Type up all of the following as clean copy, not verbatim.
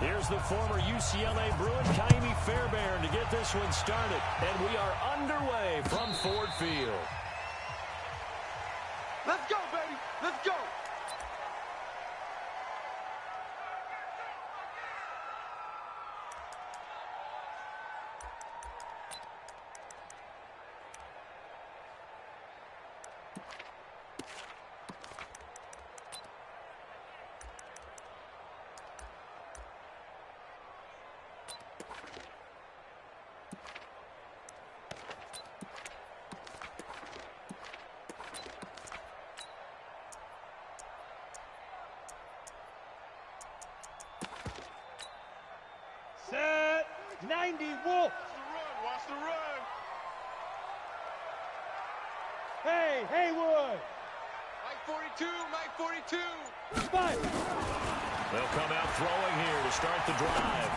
Here's the former UCLA Bruin, Kaimi Fairbairn, to get this one started. And we are underway from Ford Field. Let's go, baby. Let's go. Set 90 Wolf. Watch the run. Hey, Haywood. Mike 42, Mike 42. Fight. They'll come out throwing here to start the drive.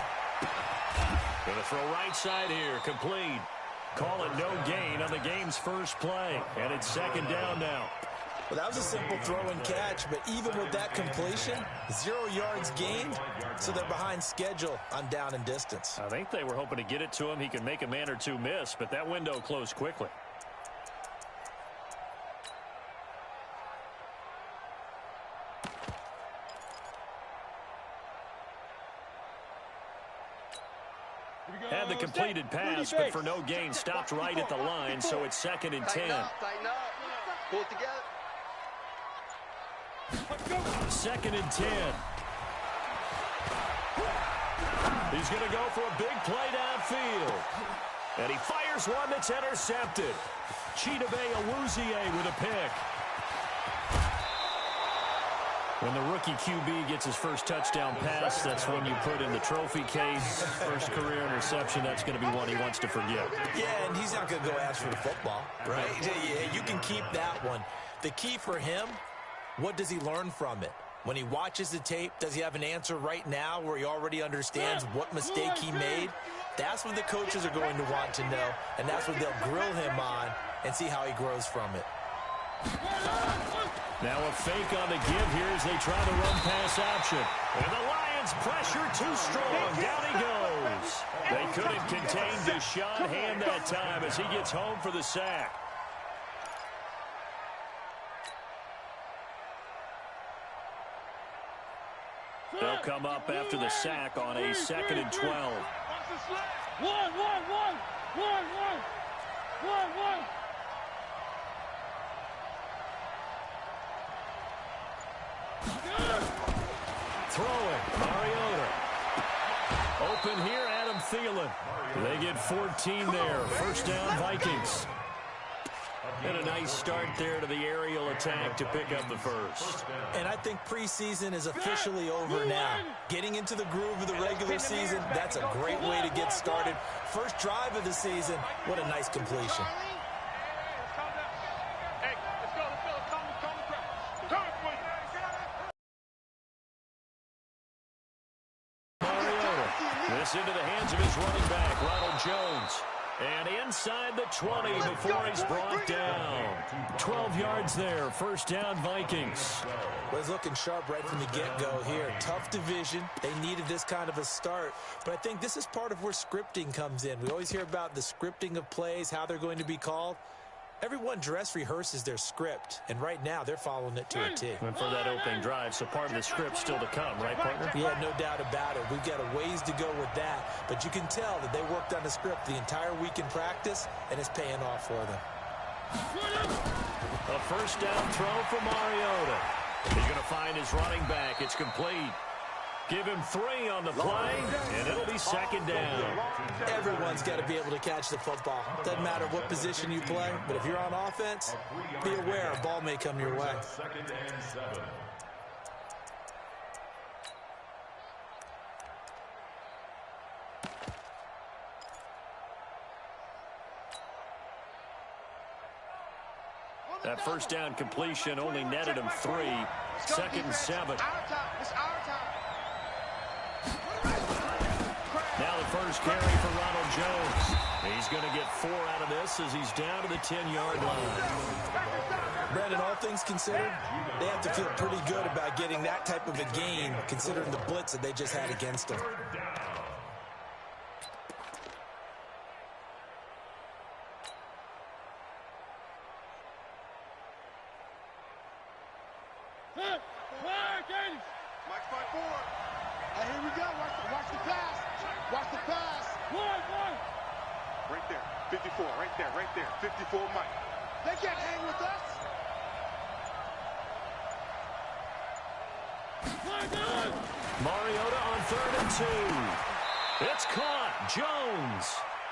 Going to throw right side here, complete. Call it no gain on the game's first play. And it's second down now. Well, that was a simple throw and catch, but even with that completion, 0 yards gained, so they're behind schedule on down and distance. I think they were hoping to get it to him. He could make a man or two miss, but that window closed quickly. Had the completed pass, but for no gain, stopped right at the line, so it's second and 10. Tighten up. Pull it together. Second and 10. He's going to go for a big play downfield. And he fires one that's intercepted. Chidobe Awuzie with a pick. When the rookie QB gets his first touchdown pass, that's when you put in the trophy case. First career interception, that's going to be one he wants to forget. Yeah, and he's not going to go ask for the football, right? Yeah, you can keep that one. The key for him, what does he learn from it? When he watches the tape, does he have an answer right now where he already understands what mistake he made? That's what the coaches are going to want to know, and that's what they'll grill him on and see how he grows from it. Now a fake on the give here as they try to run pass option. And the Lions pressure too strong. Down he goes. They couldn't contain Deshaun Hand that time as he gets home for the sack. They'll come up after the sack on a second and 12. One. Throwing, Mariota. Open here, Adam Thielen. They get 14 there. First down, Vikings. And a nice start there to the aerial attack to pick up the first. And I think preseason is officially over now. Getting into the groove of the regular season, that's a great way to get started. First drive of the season, what a nice completion. This into the hands of his running back, Ronald Jones. And inside the 20 before he's brought down. 12 yards there, first down Vikings. Well, he's looking sharp right from the get-go here. Tough division. They needed this kind of a start. But I think this is part of where scripting comes in. We always hear about the scripting of plays, how they're going to be called. Everyone dress rehearses their script, and right now they're following it to a T. And for that opening drive, so part of the script still to come, right, partner? Yeah, no doubt about it. We've got a ways to go with that, but you can tell that they worked on the script the entire week in practice, and it's paying off for them. A first down throw for Mariota. He's going to find his running back. It's complete. Give him 3 on the play, and it'll be second down. Everyone's got to be able to catch the football. Doesn't matter what position you play, but if you're on offense, be aware a ball may come your way. That first down completion only netted him 3. Second and 7. It's our time. Now the first carry for Ronald Jones. He's going to get 4 out of this as he's down to the 10-yard line. Brandon, all things considered, they have to feel pretty good about getting that type of a gain considering the blitz that they just had against them. Mike's 5-4. Here we go. Watch the pass. Watch the pass. Right there. 54. Right there. 54 Mike. They can't hang with us. Mariota on 3rd and 2. It's caught. Jones.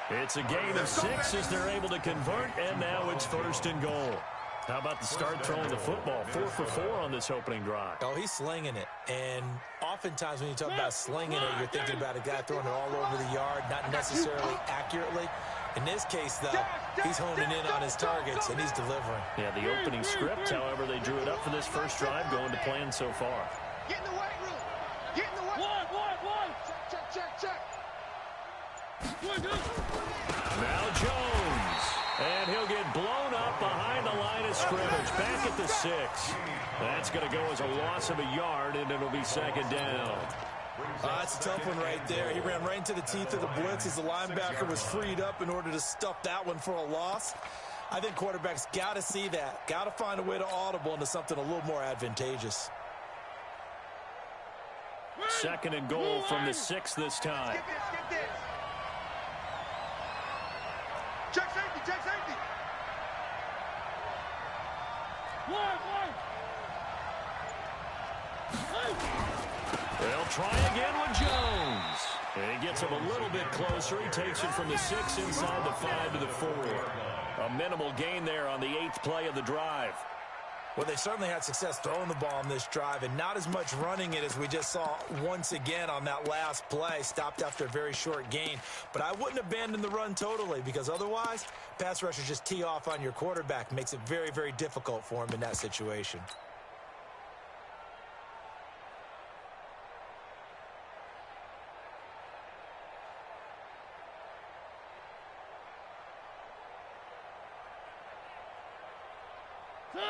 It's a gain of 6 as they're able to convert, and now it's 1st and goal. How about the start throwing the football? 4 for 4 on this opening drive. Oh, he's slinging it. And oftentimes when you talk about slinging it, you're thinking about a guy throwing it all over the yard, not necessarily accurately. In this case, though, he's honing in on his targets, and he's delivering. Yeah, the opening script, however, they drew it up for this first drive, going to plan so far. Get in the weight room. Get in the weight room. Check. Now Jones. And he'll get blown up behind the line of scrimmage. Back at the 6. That's going to go as a loss of a yard, and it'll be 2nd down. That's a tough one right there. He ran right into the teeth of the blitz as the linebacker was freed up in order to stuff that one for a loss. I think quarterbacks got to see that. Got to find a way to audible into something a little more advantageous. 2nd and goal from the 6 this time. Get this. Check safety. They'll try again with Jones. And he gets him a little bit closer. He takes it from the 6 inside the 5 to the 4. A minimal gain there on the 8th play of the drive. Well, they certainly had success throwing the ball on this drive and not as much running it as we just saw once again on that last play. Stopped after a very short gain. But I wouldn't abandon the run totally because otherwise, pass rushers just tee off on your quarterback. Makes it very, very difficult for him in that situation.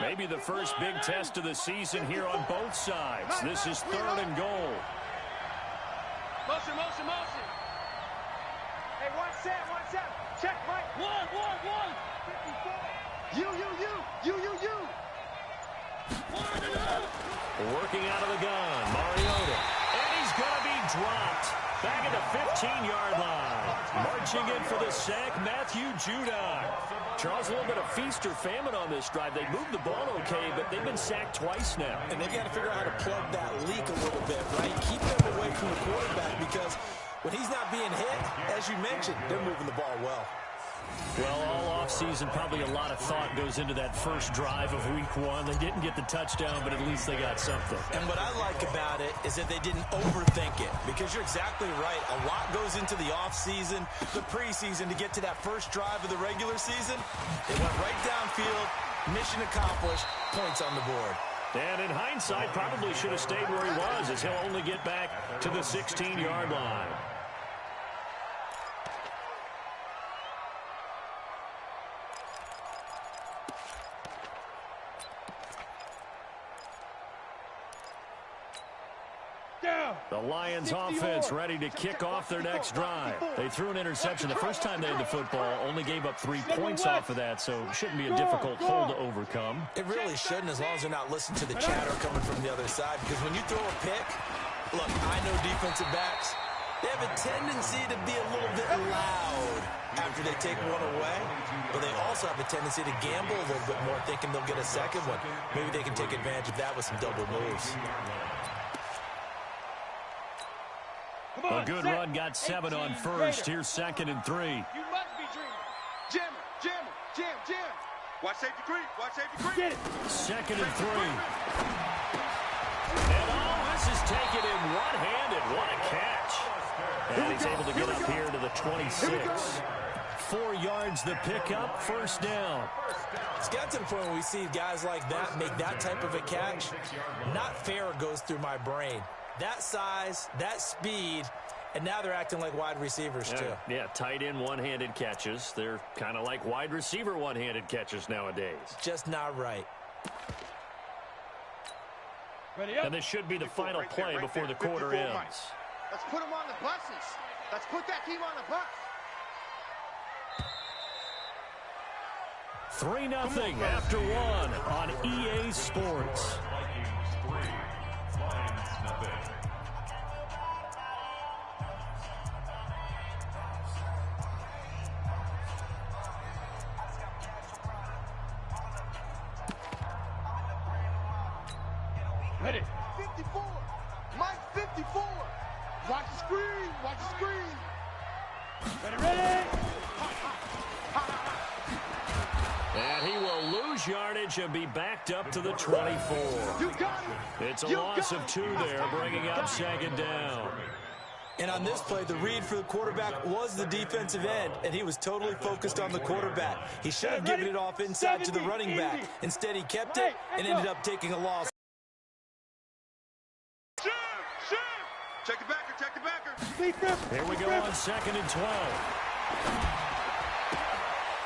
Maybe the first big test of the season here on both sides. This is 3rd and goal. Motion. Hey, one set. Check, Mike. One. You. Working out of the gun, Mariota. And he's going to be dropped. Back at the 15-yard line. Marching in for the sack, Matthew Judon. Charles, a little bit of feast or famine on this drive. They moved the ball okay, but they've been sacked twice now. And they've got to figure out how to plug that leak a little bit, right? Keep them away from the quarterback because when he's not being hit, as you mentioned, they're moving the ball well. Well, all offseason, probably a lot of thought goes into that first drive of week 1. They didn't get the touchdown, but at least they got something. And what I like about it is that they didn't overthink it because you're exactly right. A lot goes into the offseason, the preseason to get to that first drive of the regular season. They went right downfield, mission accomplished, points on the board. And in hindsight, probably should have stayed where he was as he'll only get back to the 16-yard line. The Lions offense ready to kick off their next drive. They threw an interception the first time they had the football, only gave up 3 points off of that, so it shouldn't be a difficult hole to overcome. It really shouldn't as long as they're not listening to the chatter coming from the other side, because when you throw a pick, look, I know defensive backs, they have a tendency to be a little bit loud after they take one away, but they also have a tendency to gamble a little bit more, thinking they'll get a second one. Maybe they can take advantage of that with some double moves. A good run got 7 on first. Here's 2nd and 3. You must be dreaming. Jam. Watch safety creep. Get it. 2nd and 3. And this is taken in one-handed. What a catch. And he's able to get up here to the 26. 4 yards the pickup, 1st down. It's got to the point where we see guys like that make that type of a catch. Not fair goes through my brain. That size, that speed, and now they're acting like wide receivers, too. Yeah, tight end one-handed catches. They're kind of like wide receiver one-handed catches nowadays. Just not right. Ready up. And this should be the final play before the quarter ends. Let's put them on the buses. Let's put that team on the bus. 3-0 after one on EA Sports. Ready. 54. Mike 54. Watch the screen. Watch the screen. Ready. And he will lose yardage and be backed up to the 24. You got it. It's a loss of 2 there, bringing up second down. And on this play, the read for the quarterback was the defensive end, and he was totally focused on the quarterback. He should have given it off inside to the running back. Instead, he kept it and ended up taking a loss. Check the backer. Check the backer. Here we go on 2nd and 12.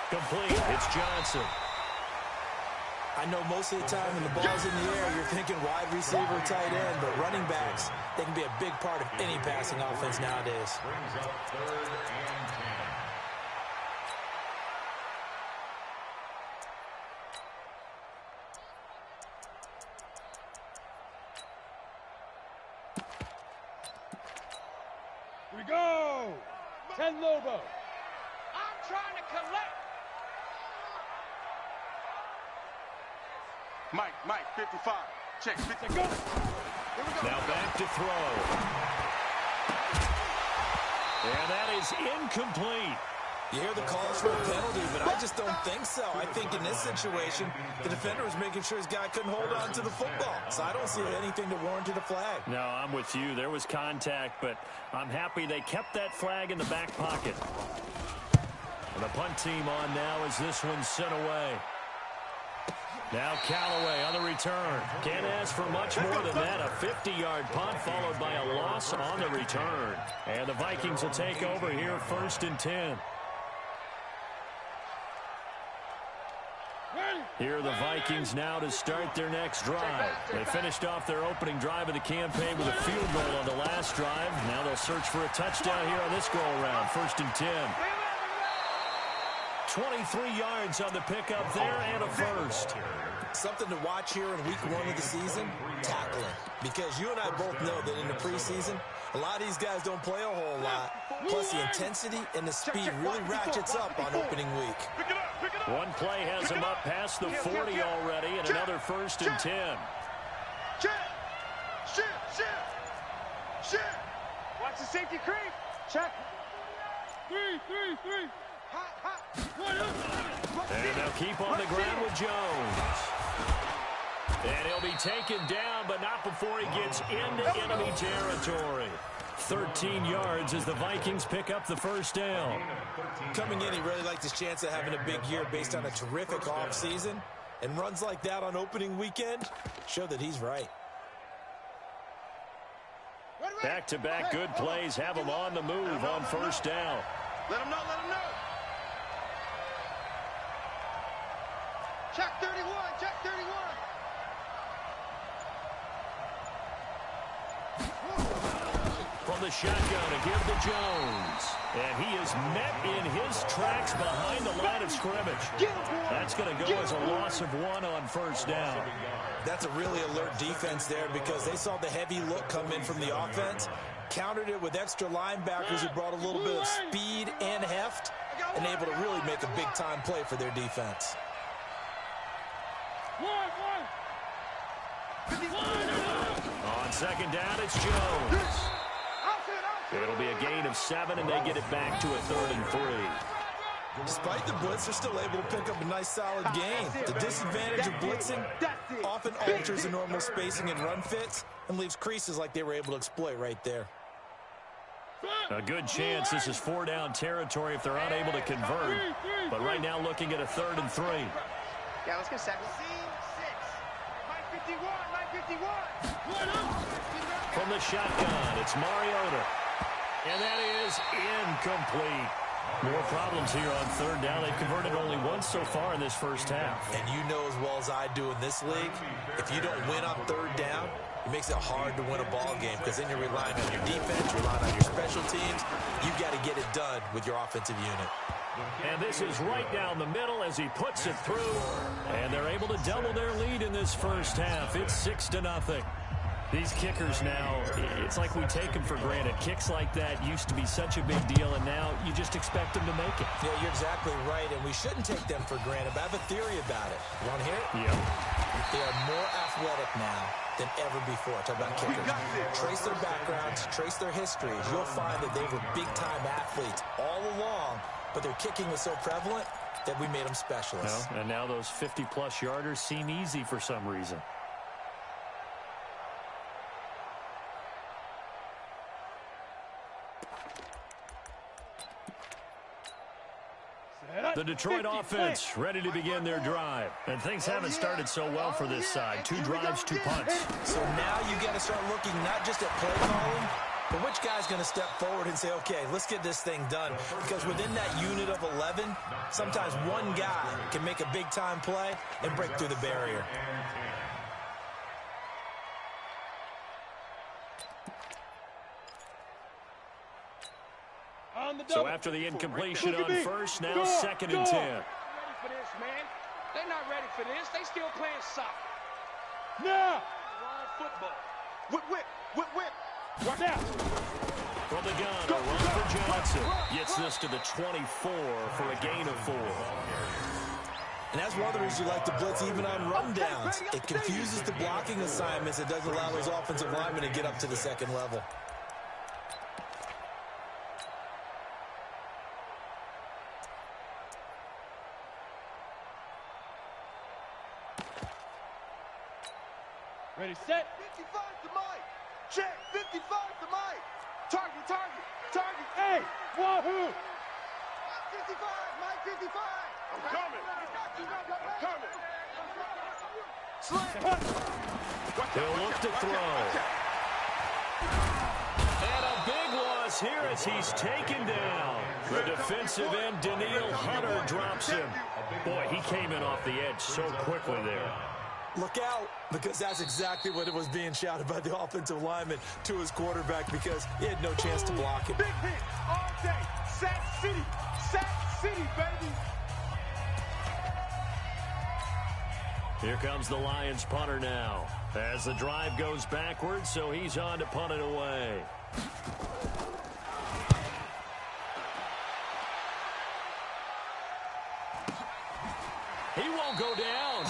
Complete. It's Johnson. I know most of the time when the ball's in the air, you're thinking wide receiver, tight end, but running backs, they can be a big part of any passing offense nowadays. Brings up 3rd and 10. Here we go. 10 Lobo. I'm trying to collect. Mike, 55. Check, 50. Go. Here we go. Now back to throw. And that is incomplete. You hear the calls for a penalty, but I just don't think so. I think in this situation, the defender was making sure his guy couldn't hold on to the football. So I don't see anything that warranted a flag. No, I'm with you. There was contact, but I'm happy they kept that flag in the back pocket. And the punt team on now as this one's sent away. Now Callaway on the return. Can't ask for much more than that. A 50-yard punt followed by a loss on the return. And the Vikings will take over here 1st and 10. Here are the Vikings now to start their next drive. They finished off their opening drive of the campaign with a field goal on the last drive. Now they'll search for a touchdown here on this go-around. 1st and 10. 23 yards on the pickup there and a first. Something to watch here in week 1 of the season, tackling. Because you and I both know that in the preseason, a lot of these guys don't play a whole lot. Plus, the intensity and the speed really ratchets up on opening week. One play has him up past the 40 already, and another 1st and 10. Check. Shit. Watch the safety creep. Check. 3. Hot. And they'll keep on the ground with Jones. And he'll be taken down, but not before he gets into enemy territory. 13 yards as the Vikings pick up the first down. Coming in, he really liked his chance of having a big year based on a terrific offseason. And runs like that on opening weekend show that he's right. Back-to-back good plays have him on the move on first down. Let him know. Check 31. From the shotgun to give to Jones. And he is met in his tracks behind the line of scrimmage. That's going to go as a loss of 1 on first down. That's a really alert defense there because they saw the heavy look come in from the offense, countered it with extra linebackers who brought a little bit of speed and heft, and able to really make a big-time play for their defense. On second down, it's Jones. It'll be a gain of 7, and they get it back to a 3rd and 3. Despite the blitz, they're still able to pick up a nice, solid gain. The disadvantage of blitzing often alters the normal spacing and run fits and leaves creases like they were able to exploit right there. A good chance this is 4-down territory if they're unable to convert. But right now looking at a 3rd and 3. Yeah, let's get 7. Mike 51. From the shotgun, it's Mariota. And is incomplete. More problems here on third down. They've converted only once so far in this first half. And you know as well as I do in this league, if you don't win on third down, it makes it hard to win a ball game because then you're relying on your defense, you're relying on your special teams. You've got to get it done with your offensive unit. And this is right down the middle as he puts it through. And they're able to double their lead in this first half. It's 6-0. These kickers now, it's like we take them for granted. Kicks like that used to be such a big deal, and now you just expect them to make it. Yeah, you're exactly right, and we shouldn't take them for granted, but I have a theory about it. You want to hear it? Yeah. They are more athletic now than ever before. Talk about kickers. Trace their backgrounds, trace their histories. You'll find that they were big-time athletes all along, but their kicking was so prevalent that we made them specialists. Well, and now those 50-plus yarders seem easy for some reason. The Detroit offense ready to begin their drive. And things haven't started so well for this side. 2 drives, 2 punts. So now you got to start looking not just at play calling, but which guy's going to step forward and say, okay, let's get this thing done. Because within that unit of 11, sometimes one guy can make a big-time play and break through the barrier. So after the incompletion on first, now 2nd and 10. Ready for this, man. They're not ready for this. They still playing soccer. Now. Wrong football. Whip. Watch out. From the gun, a run for Johnson. Gets this to the 24 for a gain of 4. And that's one of the reasons you like to blitz even on rundowns. It confuses the blocking assignments. It doesn't allow those offensive linemen to get up to the second level. Ready, set. 55 to Mike. Check. 55 to Mike. Target. Hey, wahoo. 55, Mike 55. I'm coming. He'll look to throw. And a big loss here as he's taken down. The defensive end, Daniil Hunter, drops him. Boy, he came in off the edge so quickly there. Look out, because that's exactly what it was being shouted by the offensive lineman to his quarterback because he had no chance to block it. Big hit all day. Sack City, baby. Here comes the Lions punter now. As the drive goes backwards, so he's on to punt it away. He won't go down.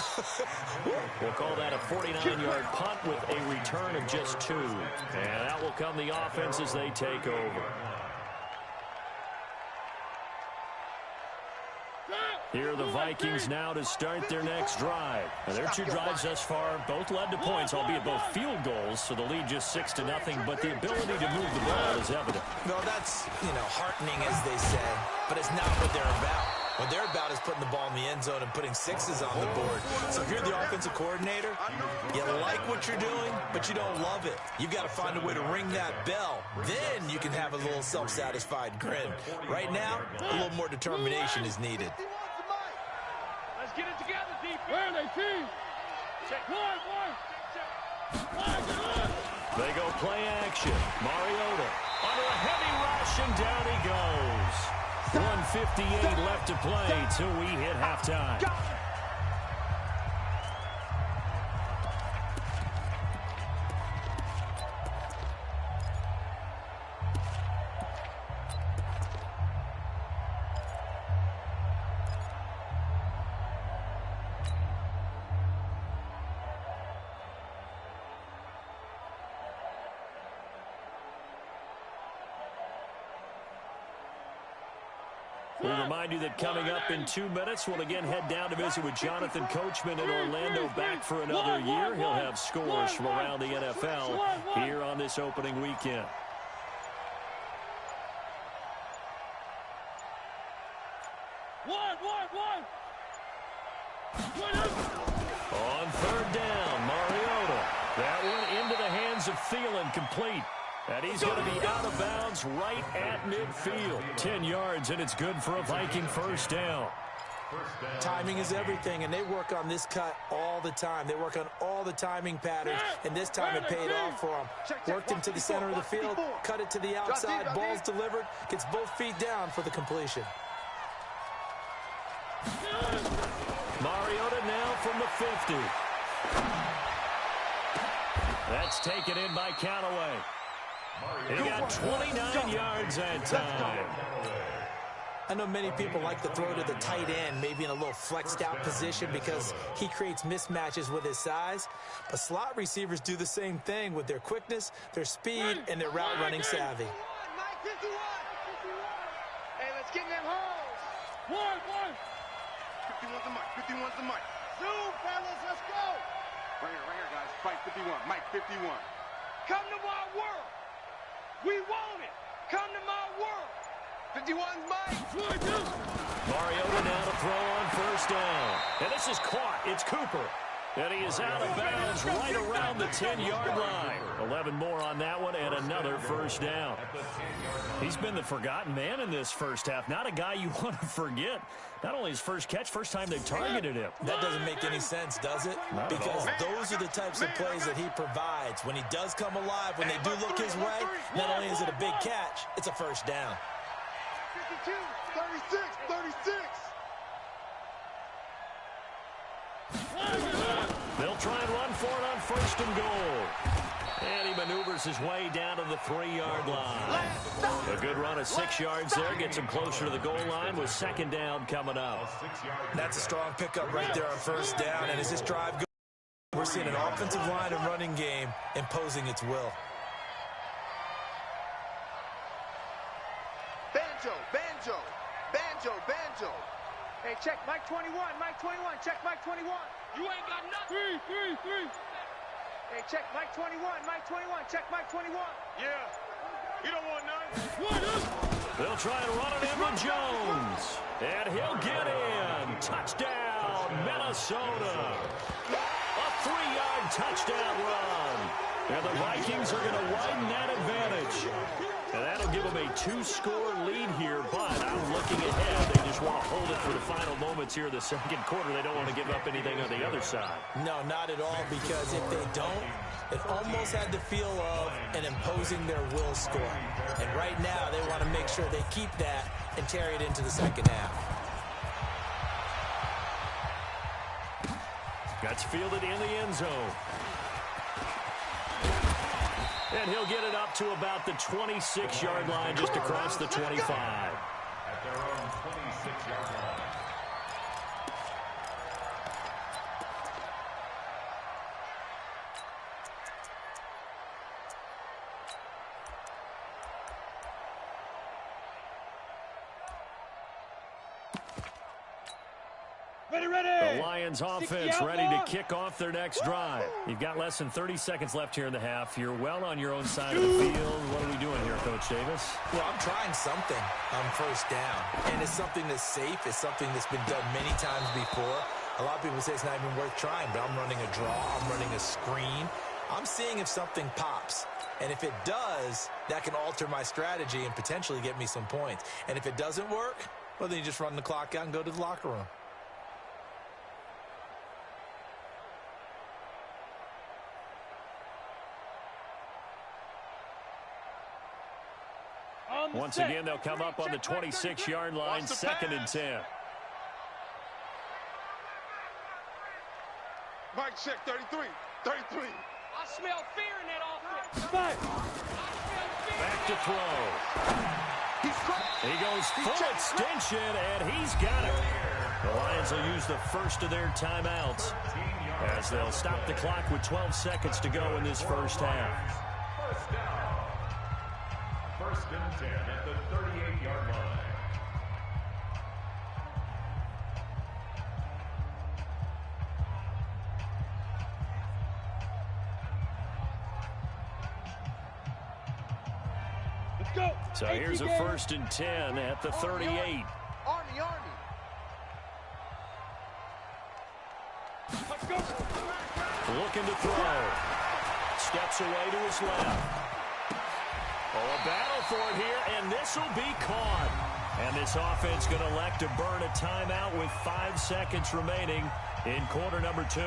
We'll call that a 49-yard punt with a return of just 2. And out will come the offense as they take over. Here are the Vikings now to start their next drive. Now, their 2 drives thus far both led to points, albeit both field goals, so the lead just 6-0, but the ability to move the ball is evident. Well, that's, heartening, as they say, but it's not what they're about. What they're about is putting the ball in the end zone and putting 6s on the board. So if you're the offensive coordinator, you like what you're doing, but you don't love it. You've got to find a way to ring that bell. Then you can have a little self-satisfied grin. Right now, a little more determination is needed. Let's get it together, defense. Where are they, team? Check. One. They go play action. Mariota under a heavy rush, and down he goes. 1:58 left to play till we hit halftime. We'll remind you that coming up in 2 minutes, we'll again head down to visit with Jonathan Coachman in Orlando, back for another year. He'll have scores from around the NFL here on this opening weekend. One. On third down, Mariota. That one into the hands of Thielen, complete. And he's going to be out of bounds right at midfield. 10 yards, and it's good for a Viking first down. Timing is everything, and they work on this cut all the time. They work on all the timing patterns, and this time it paid off for them. Worked him to the center of the field, cut it to the outside, ball's delivered, gets both feet down for the completion. Mariota now from the 50. That's taken in by Callaway. He got 29 yards that time. I know many people like to throw to the tight end, maybe in a little flexed out position because he creates mismatches with his size. But slot receivers do the same thing with their quickness, their speed, and their route running savvy. Hey, let's get in them holes. 51's the mic. 51's the mic. Zoom, fellas, let's go. Right here, guys. Fight 51. Mike 51. Come to my world. We want it. Come to my world. 51's Mike. Mariota now to throw on first down. And this is caught. It's Cooper. And he is out of bounds right around the 10-yard line. 11 more on that one and another first down. He's been the forgotten man in this first half. Not a guy you want to forget. Not only his first catch, first time they targeted him. That doesn't make any sense, does it? Not because at all. those are the types of plays that he provides. When he does come alive, when they do look his way, not only is it a big catch, it's a first down. 52, 36, 36. They'll try and run for it on first and goal. And he maneuvers his way down to the 3-yard line. A good run of 6 yards there gets him closer to the goal line with second down coming up. That's a strong pickup right there on first down. And as this drive goes, we're seeing an offensive line and running game imposing its will. Banjo, banjo, banjo, banjo. Hey, check Mike 21, Mike 21, check Mike 21. You ain't got nothing. Three. Hey, check Mike 21, Mike 21, check Mike 21. Yeah. You don't want none. They'll try and run it in with Jones. And he'll get in. Touchdown, Minnesota. A 3-yard touchdown run. And the Vikings are going to widen that advantage. And that'll give them a 2-score lead here, but I'm looking ahead. They just want to hold it for the final moments here in the second quarter. They don't want to give up anything on the other side. No, not at all, because if they don't, it almost had the feel of an imposing their will score. And right now, they want to make sure they keep that and carry it into the second half. That's fielded in the end zone. And he'll get it up to about the 26-yard line, just across the 25. At their own 26-yard line. The Lions offense ready to kick off their next drive. You've got less than 30 seconds left here in the half. You're well on your own side of the field. What are we doing here, Coach Davis? Well, I'm trying something on first down, and it's something that's safe. It's something that's been done many times before. A lot of people say it's not even worth trying, but I'm running a draw. I'm running a screen. I'm seeing if something pops. And if it does, that can alter my strategy and potentially get me some points. And if it doesn't work, well, then you just run the clock out and go to the locker room. Once again, they'll come up on the 26-yard line, 2nd and 10. Mike, check 33. 33. I smell fear in that offense. Back to throw. He goes full extension, and he's got it. The Lions will use the first of their timeouts as they'll stop the clock with 12 seconds to go in this first half. First down. First and 10 at the 38-yard line. Let's go. So here's a 1st and 10 at the 38. Arnie. Let's go. Looking to throw. Steps away to his left. Oh, a battle for it here, and this will be caught. And this offense going to elect to burn a timeout with 5 seconds remaining in quarter number 2.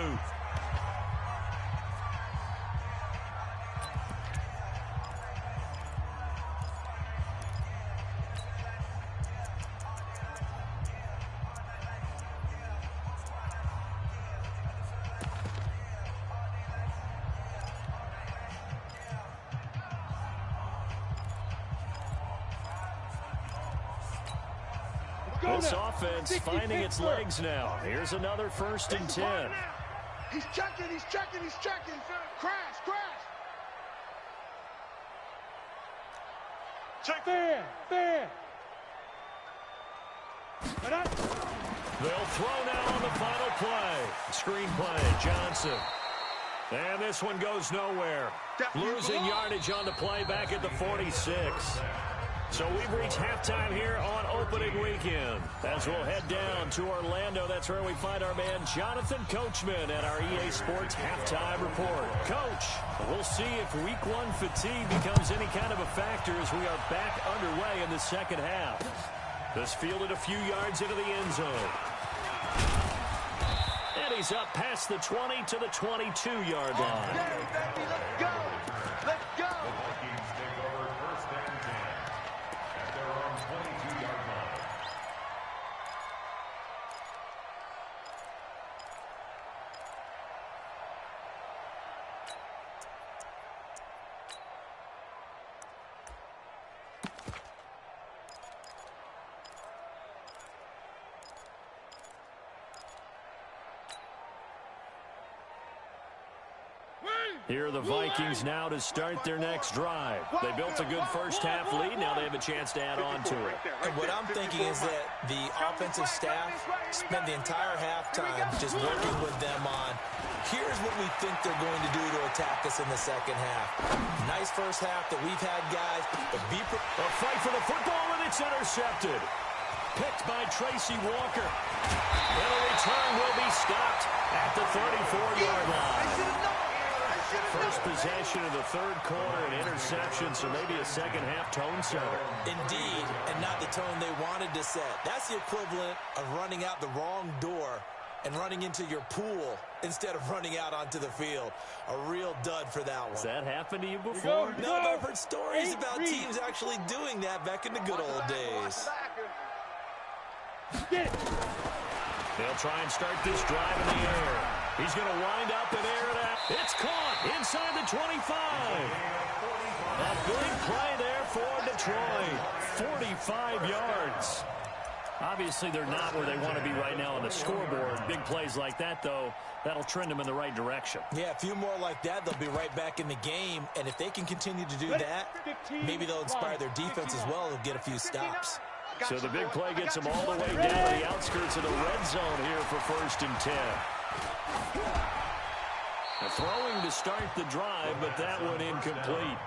This offense finding its legs now. Here's another 1st and 10. He's checking, he's checking, he's checking. Crash, crash. Check. Fair. They'll throw now on the final play. Screen play, Johnson. And this one goes nowhere. Losing yardage on the play back at the 46. So we've reached halftime here on opening weekend. As we'll head down to Orlando, that's where we find our man Jonathan Coachman at our EA Sports Halftime Report. Coach, we'll see if Week 1 fatigue becomes any kind of a factor as we are back underway in the second half. This fielded a few yards into the end zone. And he's up past the 20 to the 22-yard line. Let's go. Let's go. Here are the Vikings now to start their next drive. They built a good first-half lead. Now they have a chance to add on to it. And what I'm thinking is that the offensive staff spent the entire halftime just working with them on, here's what we think they're going to do to attack us in the second half. Nice first half that we've had, guys. But a fight for the football, and it's intercepted. Picked by Tracy Walker. And a return will be stopped at the 34-yard line. First possession of the third quarter, an interception, so maybe a second-half tone setter. Indeed, and not the tone they wanted to set. That's the equivalent of running out the wrong door and running into your pool instead of running out onto the field. A real dud for that one. Has that happened to you before? No, but I've heard stories about teams actually doing that back in the good old days. They'll try and start this drive in the air. He's going to wind up and air it out. It's caught inside the 25. A big play there for Detroit. 45 yards. Obviously, they're not where they want to be right now on the scoreboard. Big plays like that, though, that'll trend them in the right direction. Yeah, a few more like that, they'll be right back in the game. And if they can continue to do that, maybe they'll inspire their defense as well. They'll get a few stops. So the big play gets them all the way down to the outskirts of the red zone here for 1st and 10. Throwing to start the drive, but that one incomplete.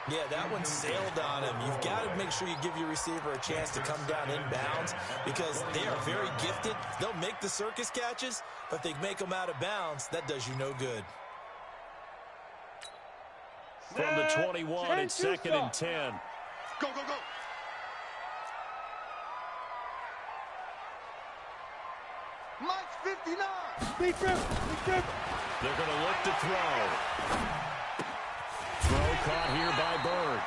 Yeah, that one sailed on him. You've got to make sure you give your receiver a chance to come down inbounds because they are very gifted. They'll make the circus catches, but if they make them out of bounds, that does you no good. From the 21, it's 2nd and 10. Go, go, go. Mike's 59. Big grip. They're going to look to throw. Throw caught here by Bird.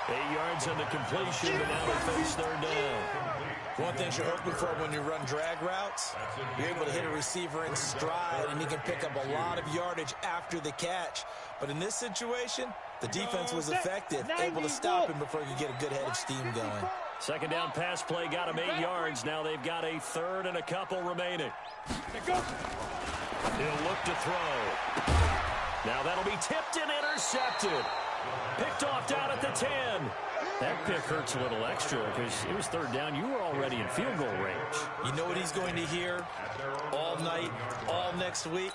8 yards on the completion, but now they face 3rd down. One thing you're hoping for when you run drag routes, you're able to hit a receiver in stride, and he can pick up a lot of yardage after the catch. But in this situation, the defense was effective, able to stop him before he could get a good head of steam going. Second down pass play got him 8 yards. Now they've got a 3rd and a couple remaining. He'll look to throw. Now that'll be tipped and intercepted. Picked off down at the 10. That pick hurts a little extra because it was 3rd down. You were already in field goal range. You know what he's going to hear all night, all next week?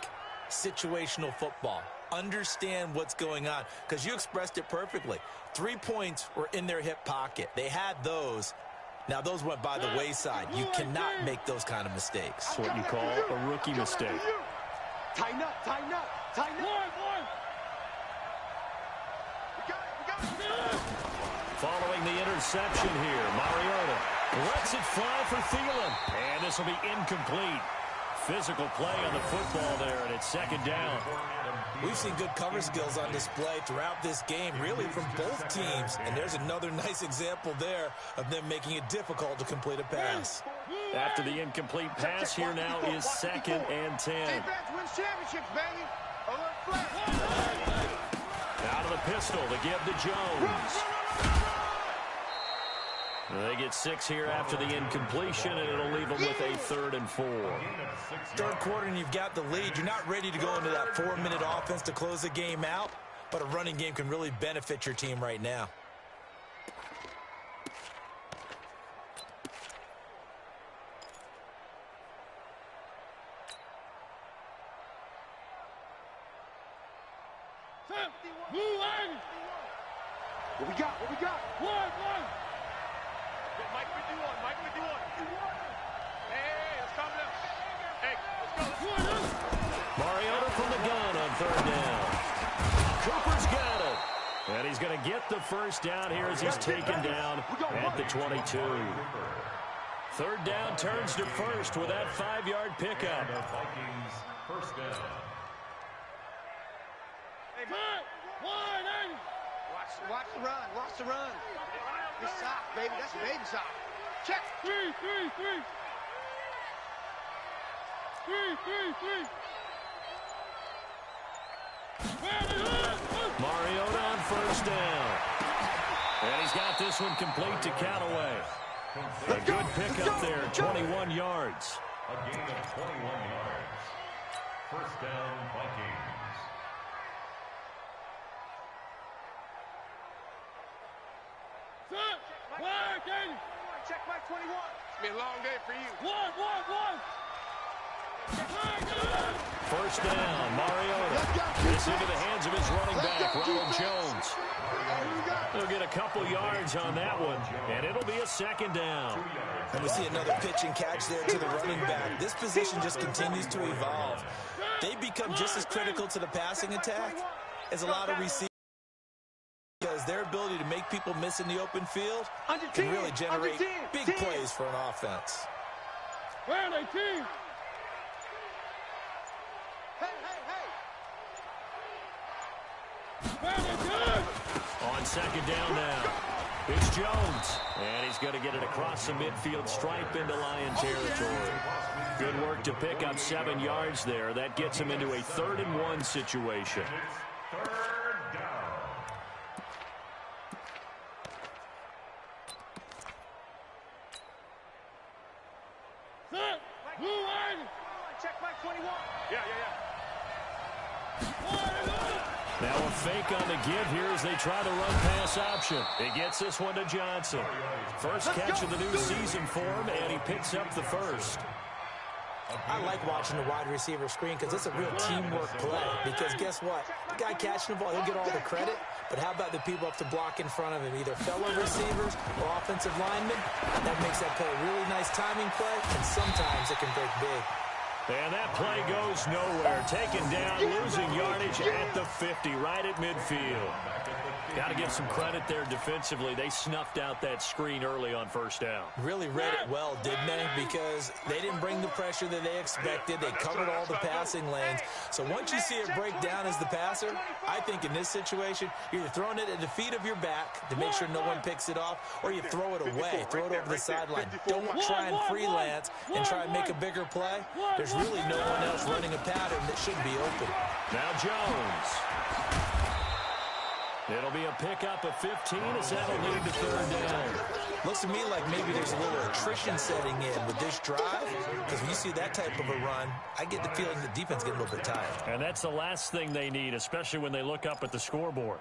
Situational football. Understand what's going on because you expressed it perfectly. 3 points were in their hip pocket. They had those. Now, those went by the wayside. You cannot make those kind of mistakes. That's what you call a rookie mistake. Tighten up, tighten up, tighten up. Following the interception here, Mariota lets it fly for Thielen. And this will be incomplete. Physical play on the football there, and it's second down. We've seen good cover skills on display throughout this game, really from both teams. And there's another nice example there of them making it difficult to complete a pass. After the incomplete pass, here now is 2nd and 10. Defense wins championships, baby. Alert flash. Out of the pistol to give to Jones. They get 6 here after the incompletion, and it'll leave them with a 3rd and 4. Third quarter, and you've got the lead. You're not ready to go into that 4-minute offense to close the game out, but a running game can really benefit your team right now. What we got? What we got? One. Mike with you on. Hey, let's calm down. Hey, let's go. Mariota from the gun on 3rd down. Cooper's got it. And he's going to get the first down here as he's taken down at the 22. 3rd down turns to first with that 5-yard pickup. Vikings first down. Hey, watch the run. Watch the run. It's soft, baby. That's baby soft. Check. Three. Mariota on 1st down. And he's got this one complete to Callaway. A good pickup there, 21 yards. A gain of 21 yards. First down, Vikings. Check Mike 21. It's been a long day for you. One. 1st down, Mariota. Gets into the hands of his running back, Ronald Jones. He'll get a couple yards on that one, and it'll be a 2nd down. And we see another pitch and catch there to the running back. This position just continues to evolve. They become just as critical to the passing attack as a lot of receivers, because their ability to make people miss in the open field can really generate big plays for an offense. On 2nd down now, it's Jones. And he's going to get it across the midfield stripe into Lion territory. Good work to pick up 7 yards there. That gets him into a 3rd and 1 situation. Third down. Check Mike 21. Yeah. Now a fake on the give here as they try the run-pass option. He gets this one to Johnson. First catch of the new season for him, and he picks up the first. I like watching the wide receiver screen because it's a real teamwork play. Because guess what? The guy catching the ball, he'll get all the credit. But how about the people up to block in front of him, either fellow receivers or offensive linemen? That makes that play a really nice timing play, and sometimes it can break big. And that play goes nowhere. Taken down, losing yardage at the 50, right at midfield. Got to give some credit there defensively. They snuffed out that screen early on 1st down. Really read it well, didn't they? Because they didn't bring the pressure that they expected. They covered all the passing lanes. So once you see it break down as the passer, I think in this situation, you're either throwing it at the feet of your back to make sure no one picks it off, or you throw it away, throw it over the sideline. Don't try and freelance and try and make a bigger play. There's really no one else running a pattern that should be open. Now Jones. It'll be a pickup of 15 as that'll lead to 3rd down. Looks to me like maybe there's a little attrition setting in with this drive, because when you see that type of a run, I get the feeling the defense getting a little bit tired. And that's the last thing they need, especially when they look up at the scoreboard.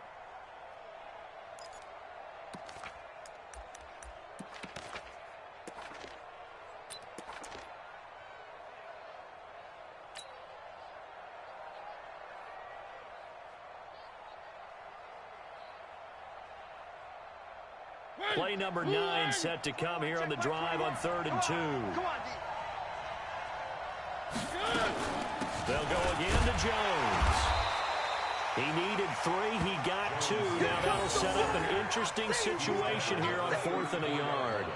Play number 9 set to come here on the drive on 3rd and 2. They'll go again to Jones. He needed 3. He got 2. Now that'll set up an interesting situation here on 4th and a yard.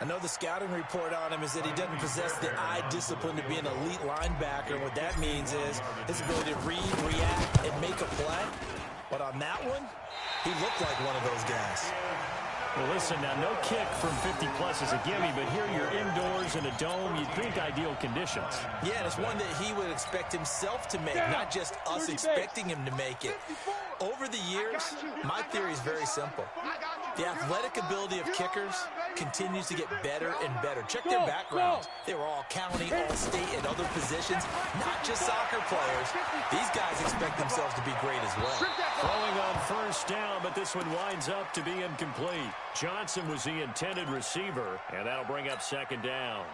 I know the scouting report on him is that he doesn't possess the eye discipline to be an elite linebacker. What that means is his ability to read, react, and make a play. But on that one, he looked like one of those guys. Well, listen, now no kick from 50-plus is a gimme, but here you're indoors in a dome. You'd think ideal conditions. Yeah, and it's one that he would expect himself to make, not just us expecting him to make it. Over the years, my theory is very simple. The athletic ability of kickers continues to get better and better. Check their backgrounds. They were all county, all state, and other positions, not just soccer players. These guys expect themselves to be great as well. Throwing on 1st down, but this one winds up to be incomplete. Johnson was the intended receiver, and that'll bring up 2nd down.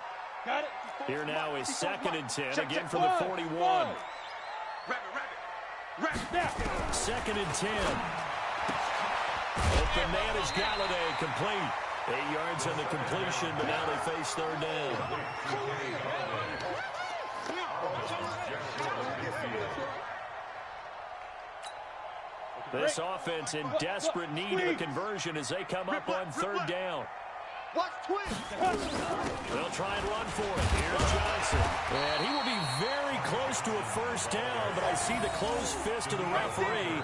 Got it. Here now is 2nd and 10, again from the 41. 2nd and 10. Open man is Galladay, complete. 8 yards on the completion, but now they face 3rd down. This offense in desperate need of a conversion as they come up on 3rd down. They'll try and run for it. Here's Johnson. And he will be very close to a 1st down, but I see the closed fist of the referee,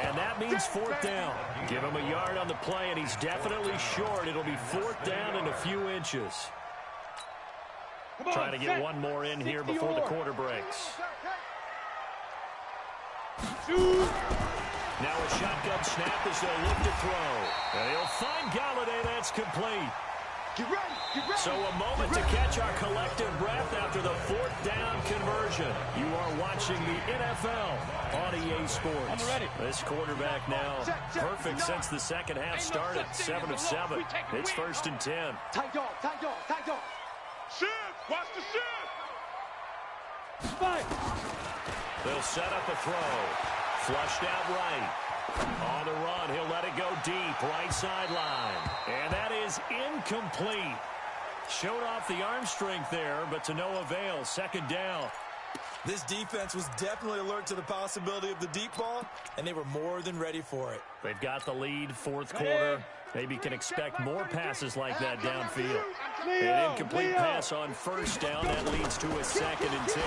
and that means 4th down. Give him a yard on the play, and he's definitely short. It'll be 4th down and a few inches. Trying to get one more in here before the quarter breaks. Now a shotgun snap as they'll look to throw. And he'll find Galladay. That's complete. So a moment to catch our collective breath after the 4th down conversion. You are watching the NFL on EA Sports. This quarterback now perfect since the 2nd half started. 7 of 7. It's 1st and 10. Tight dog. Shift. Watch the shift. They'll set up a throw. Flushed out right. On the run, he'll let it go deep, right sideline. And that is incomplete. Showed off the arm strength there, but to no avail. 2nd down. This defense was definitely alert to the possibility of the deep ball, and they were more than ready for it. They've got the lead, 4th quarter. Maybe can expect more passes like that downfield. An incomplete pass on 1st down. That leads to a 2nd and 10.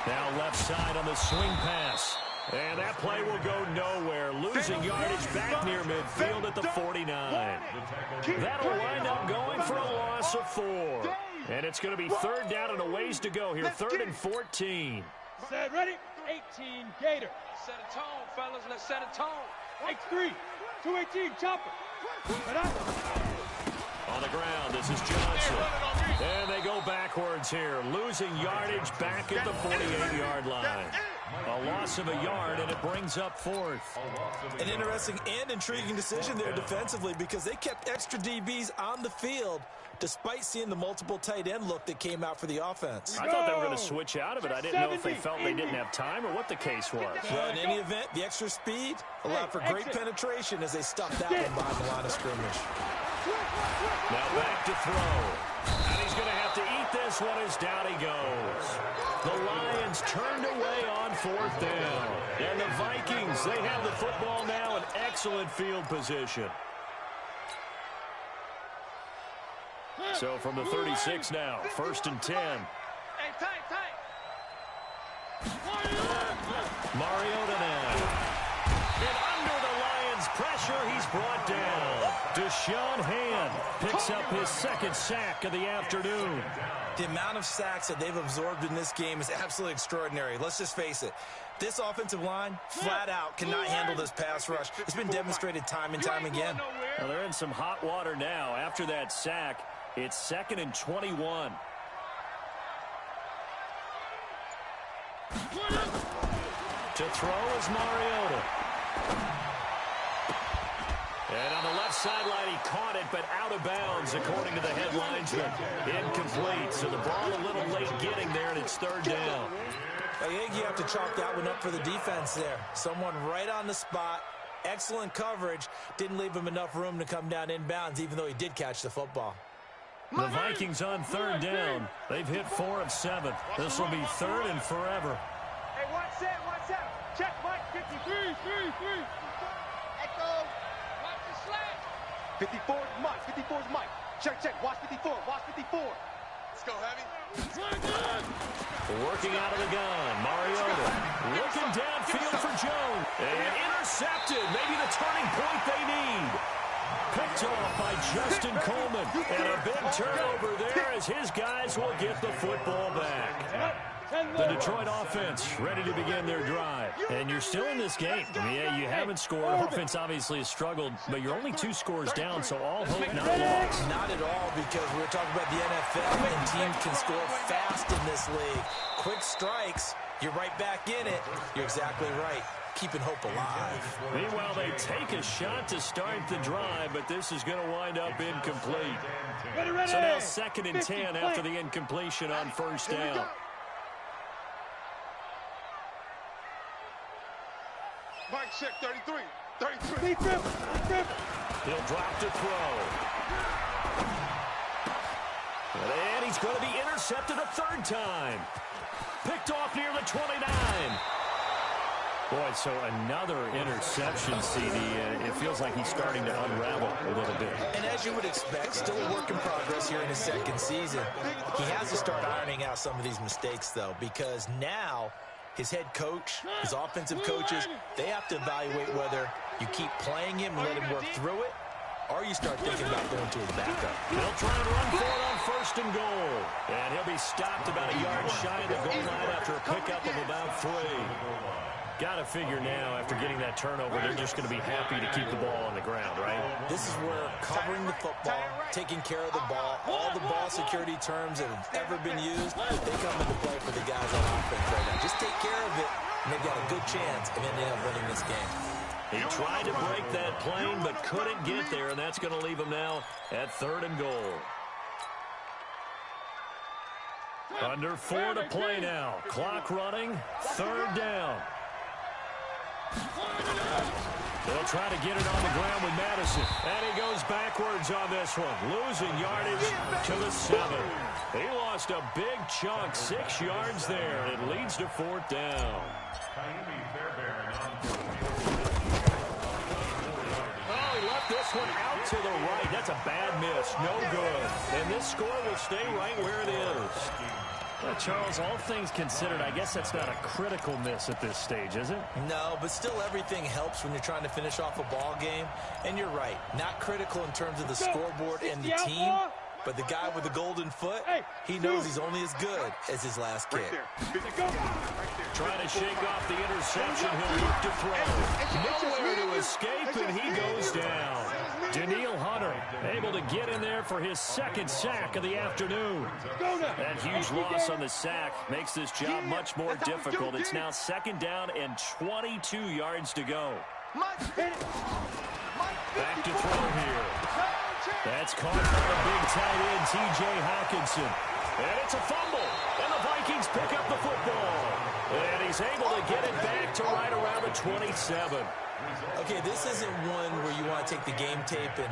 Now left side on the swing pass. And that play will go nowhere. Losing yardage back near midfield at the 49. That'll wind up going for a loss of 4. And it's going to be 3rd down and a ways to go here. 3rd and 14. Set, ready? 18, Gator. Set a tone, fellas. Let's set a tone. X3, 218, chopper. On the ground, this is Johnson. And they go backwards here. Losing yardage back at the 48-yard line. A loss of a yard, and it brings up 4th. An interesting and intriguing decision there defensively because they kept extra DBs on the field despite seeing the multiple tight end look that came out for the offense. I thought they were going to switch out of it. I didn't know if they felt they didn't have time or what the case was. Well, in any event, the extra speed allowed for great penetration as they stuffed that one behind the line of scrimmage. Now back to throw. And he's going to have to eat this one as down he goes. The Lions turned away on 4th down. And the Vikings, they have the football now in excellent field position. So from the 36 now, 1st and 10. Hey, tight. Mariota now. And under the Lions' pressure, he's brought down. Deshaun Hand picks up his 2nd sack of the afternoon. The amount of sacks that they've absorbed in this game is absolutely extraordinary. Let's just face it. This offensive line, flat out, cannot handle this pass rush. It's been demonstrated time and time again. Well, they're in some hot water now. After that sack, it's 2nd and 21. To throw is Mariota. And on the left sideline, he caught it, but out of bounds, according to the head linesman. Incomplete, so the ball a little late getting there, and it's 3rd down. I think you have to chalk that one up for the defense there. Someone right on the spot, excellent coverage, didn't leave him enough room to come down inbounds, even though he did catch the football. The Vikings on 3rd down. They've hit 4 of 7. This will be 3rd and forever. Hey, 1 set. Check, Mike. Echo. Watch the slack. 54 is Mike. 54 is Mike. Check. Watch 54. Watch 54. Let's go, Heavy. Working out of the gun. Mariota looking downfield for Jones. And intercepted. Maybe the turning point they need. Picked off by Justin Coleman. And a big turnover there as his guys will get the football back. The Detroit offense ready to begin their drive. And you're still in this game. Yeah, you haven't scored. Offense obviously has struggled, but you're only 2 scores down, so all hope not lost. Not at all, because we're talking about the NFL, and teams can score fast in this league. Quick strikes, you're right back in it. You're exactly right. Keeping hope alive. Meanwhile, they take a shot to start the drive, but this is going to wind up incomplete. So now 2nd and 10 after the incompletion on first down. Mike, check 33. 33. He'll drop to throw. And he's going to be intercepted a 3rd time. Picked off near the 29. Boy, so another interception, CD. It feels like he's starting to unravel a little bit. And as you would expect, still a work in progress here in his 2nd season. He has to start ironing out some of these mistakes, though, because now his head coach, his offensive coaches, they have to evaluate whether you keep playing him and let him work through it, or you start thinking about going to his backup. He'll try and run for it on 1st and goal. And he'll be stopped about a yard shy of the goal line after a pickup of about 3. Got to figure now, after getting that turnover, they're just going to be happy to keep the ball on the ground, right? This is where covering the football, taking care of the ball, all the ball security terms that have ever been used, they come into play for the guys on offense right now. Just take care of it, and they've got a good chance of ending up winning this game. He tried to break that plane, but couldn't get there, and that's going to leave him now at 3rd and goal. Under 4 to play now. Clock running, 3rd down. They'll try to get it on the ground with Madison. And he goes backwards on this one. Losing yardage to the 7. He lost a big chunk, 6 yards there. And it leads to 4th down. Oh, he left this one out to the right. That's a bad miss. No good. And this score will stay right where it is. Well, Charles, all things considered, I guess that's not a critical miss at this stage, is it? No, but still everything helps when you're trying to finish off a ball game. And you're right, not critical in terms of the scoreboard and the team, but the guy with the golden foot, he knows he's only as good as his last kick. Trying to shake off the interception. He'll look to throw. Nowhere to escape, and he goes down. Daniil Hunter able to get in there for his 2nd sack of the afternoon. That huge loss on the sack makes this job much more difficult. It's now 2nd down and 22 yards to go. Back to throw here. That's caught by the big tight end, T.J. Hawkinson. And it's a fumble. And the Vikings pick up the football. And he's able to get it back to right around the 27. Okay, this isn't one where you want to take the game tape and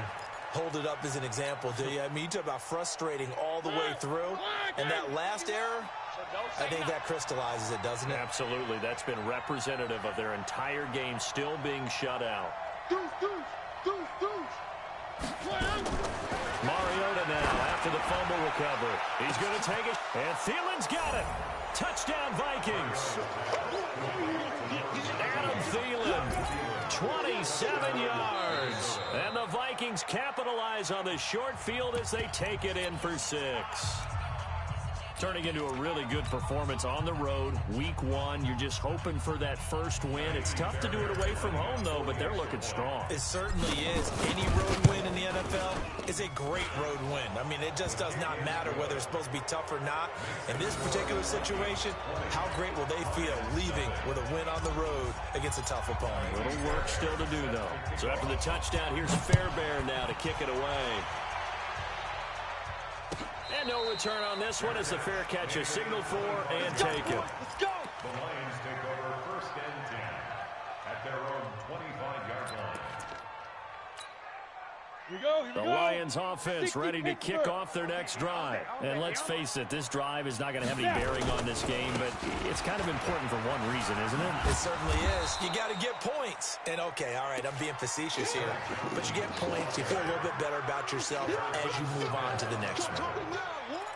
hold it up as an example, do you? I mean, you talk about frustrating all the way through. And that last error, I think that crystallizes it, doesn't it? Absolutely. That's been representative of their entire game still being shut out. Mariota now after the fumble recovery. He's going to take it. And Thielen's got it. Touchdown, Vikings. Adam Thielen, 27 yards. And the Vikings capitalize on the short field as they take it in for 6. Turning into a really good performance on the road. Week 1, you're just hoping for that first win. It's tough to do it away from home, though, but they're looking strong. It certainly is. Any road win in the NFL is a great road win. I mean, it just does not matter whether it's supposed to be tough or not. In this particular situation, how great will they feel leaving with a win on the road against a tough opponent? A little work still to do, though. So after the touchdown, here's Fairbairn now to kick it away. And no return on this one as the fair catch is signaled for and taken. Let's go! The Lions take over 1st and 10 at their own 25-yard line. The Lions offense ready to kick off their next drive. And let's face it, this drive is not going to have any bearing on this game, but it's kind of important for one reason, isn't it? It certainly is. You got to get points. And, okay, all right, I'm being facetious here. But you get points, you feel a little bit better about yourself as you move on to the next one.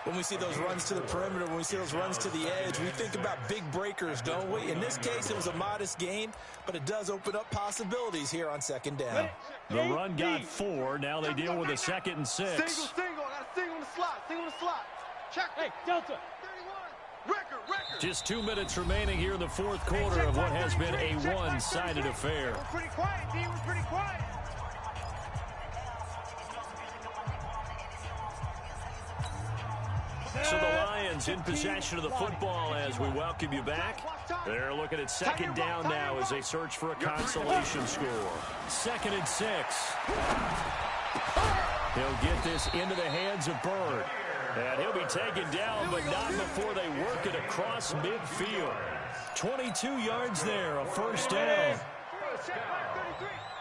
When we see those runs to the perimeter, when we see those runs to the edge, we think about big breakers, don't we? In this case, it was a modest gain, but it does open up possibilities here on second down. The run got 4. Now they deal with a 2nd and 6. Single. I got a single on the slot. Single on the slot. Check. Hey, Delta. 31. Record. Just 2 minutes remaining here in the fourth quarter of what has been a one-sided affair. We're pretty quiet, D. We're pretty quiet. So the Lions in possession of the football as we welcome you back. They're looking at second down now as they search for a consolation score. 2nd and 6. He'll get this into the hands of Bird. And he'll be taken down, but not before they work it across midfield. 22 yards there, a first down.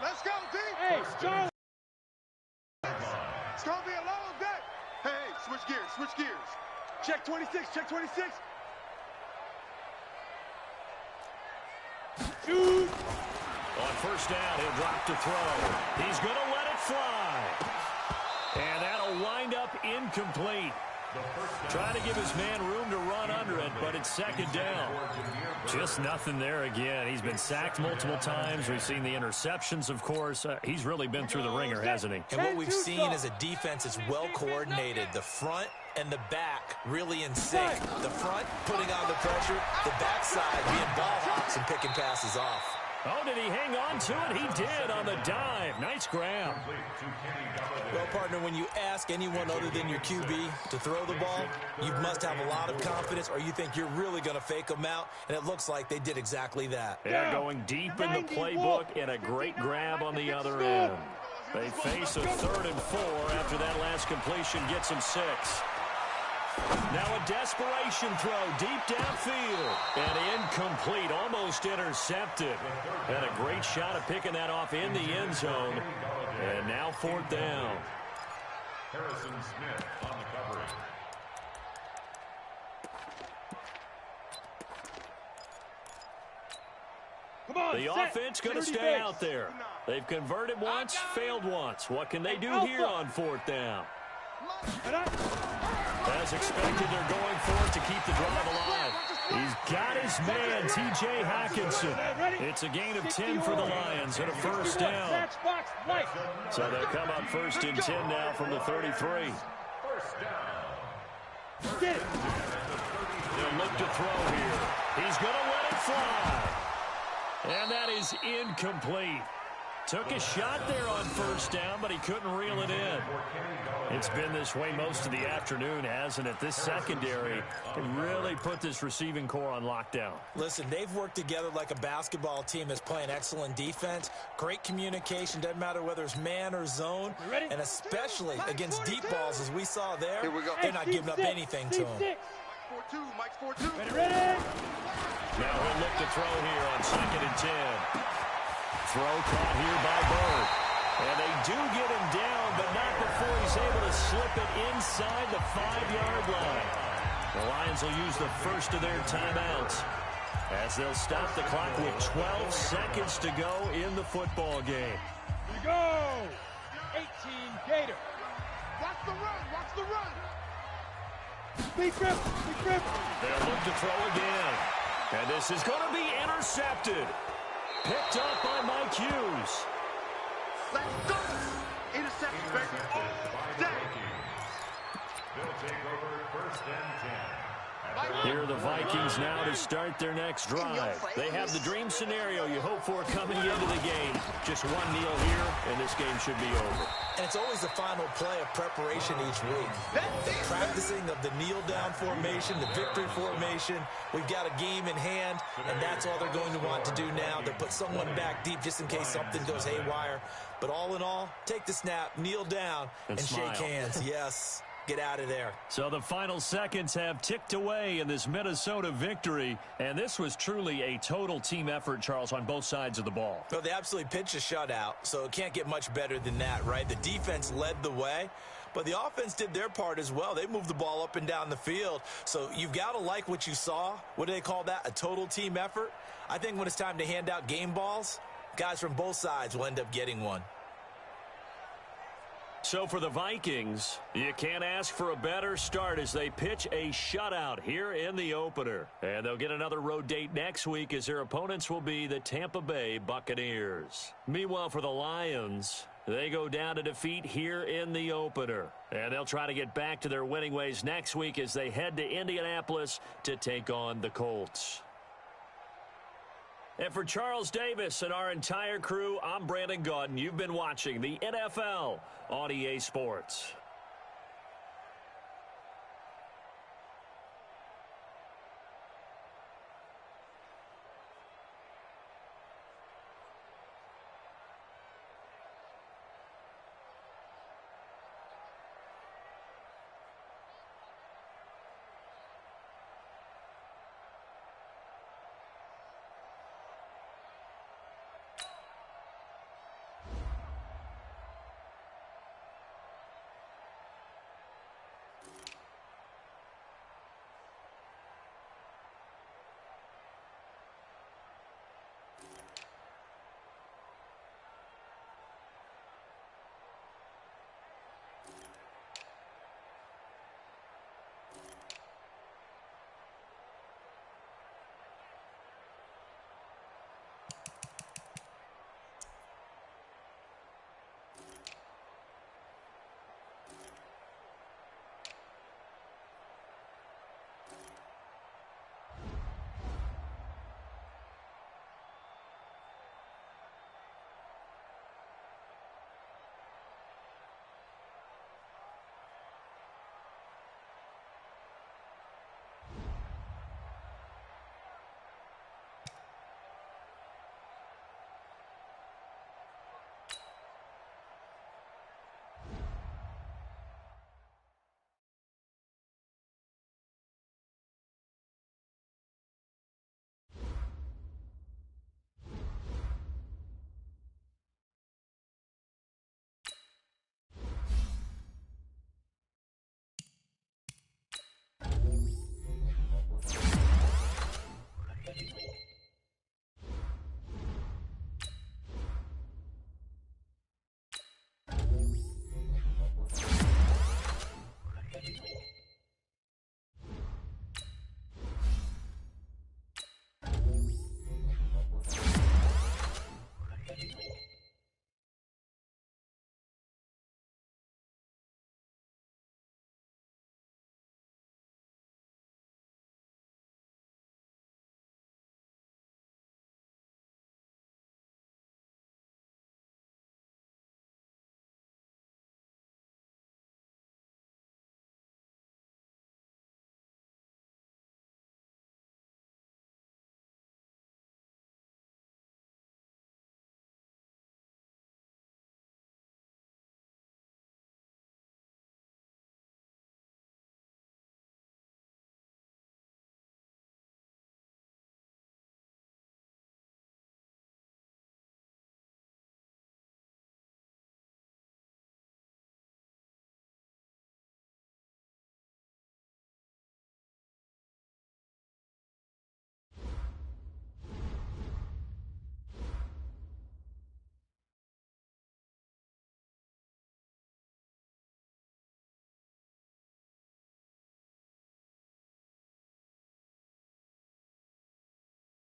Let's go, D. Hey, Joe. It's going to be a long day. Hey, switch gears. Check 26. Shoot. On first down, he'll drop to throw. He's going to let it fly. And that'll wind up incomplete. Trying to give his man room to run under it, but it's second down. Just nothing there again. He's been sacked multiple times. We've seen the interceptions, of course. He's really been through the ringer, hasn't he? And what we've seen is a defense that's well coordinated. The front and the back really in sync. The front putting on the pressure, the backside being ball hawks and picking passes off. Oh, did he hang on to it? He did on the dive. Nice grab. Well, partner, when you ask anyone other than your QB to throw the ball, you must have a lot of confidence or you think you're really going to fake them out, and it looks like they did exactly that. They're going deep in the playbook and a great grab on the other end. They face a 3rd and 4 after that last completion gets them 6. Now a desperation throw deep downfield. And incomplete, almost intercepted. And a great shot at picking that off in the end zone. And now 4th down. Harrison Smith on the coverage. Come on, The offense going to stay out there. They've converted once, failed once. What can they do here on 4th down? As expected, they're going for it to keep the drive alive. He's got his man, T.J. Hawkinson. It's a gain of 10 for the Lions and a first down. So they'll come up 1st and 10 now from the 33. First down. They'll look to throw here. He's going to let it fly. And that is incomplete. Took a shot there on first down, but he couldn't reel it in. It's been this way most of the afternoon, hasn't it? This secondary can really put this receiving core on lockdown. Listen, they've worked together like a basketball team that's playing excellent defense. Great communication, doesn't matter whether it's man or zone. And especially against deep balls, as we saw there, they're not giving up anything to them. 4-2, Mike's 4-2. Ready. Now he'll look to throw here on 2nd and 10. Throw caught here by Bird. And they do get him down, but not before he's able to slip it inside the 5-yard line. The Lions will use the first of their timeouts as they'll stop the clock with 12 seconds to go in the football game. Here we go. 18 Gator. Watch the run. Big grip. They'll look to throw again. And this is going to be intercepted. Picked up by Mike Hughes. Let's go. Interception, baby. All day. They'll take over 1st and 10. Here are the Vikings now to start their next drive. They have the dream scenario you hope for coming into the game. Just one kneel here, and this game should be over. And it's always the final play of preparation each week. The practicing of the kneel-down formation, the victory formation. We've got a game in hand, and that's all they're going to want to do now. They'll put someone back deep just in case something goes haywire. But all in all, take the snap, kneel down, and shake hands. Yes. get out of there. So the final seconds have ticked away in this Minnesota victory, and this was truly a total team effort, Charles, on both sides of the ball. Well, they absolutely pitched a shutout, so it can't get much better than that, right? The defense led the way, but the offense did their part as well. They moved the ball up and down the field, so you've got to like what you saw. What do they call that? A total team effort? I think when it's time to hand out game balls, guys from both sides will end up getting one. So for the Vikings, you can't ask for a better start as they pitch a shutout here in the opener. And they'll get another road date next week as their opponents will be the Tampa Bay Buccaneers. Meanwhile, for the Lions, they go down to defeat here in the opener. And they'll try to get back to their winning ways next week as they head to Indianapolis to take on the Colts. And for Charles Davis and our entire crew, I'm Brandon Gaudin. You've been watching the NFL on EA Sports.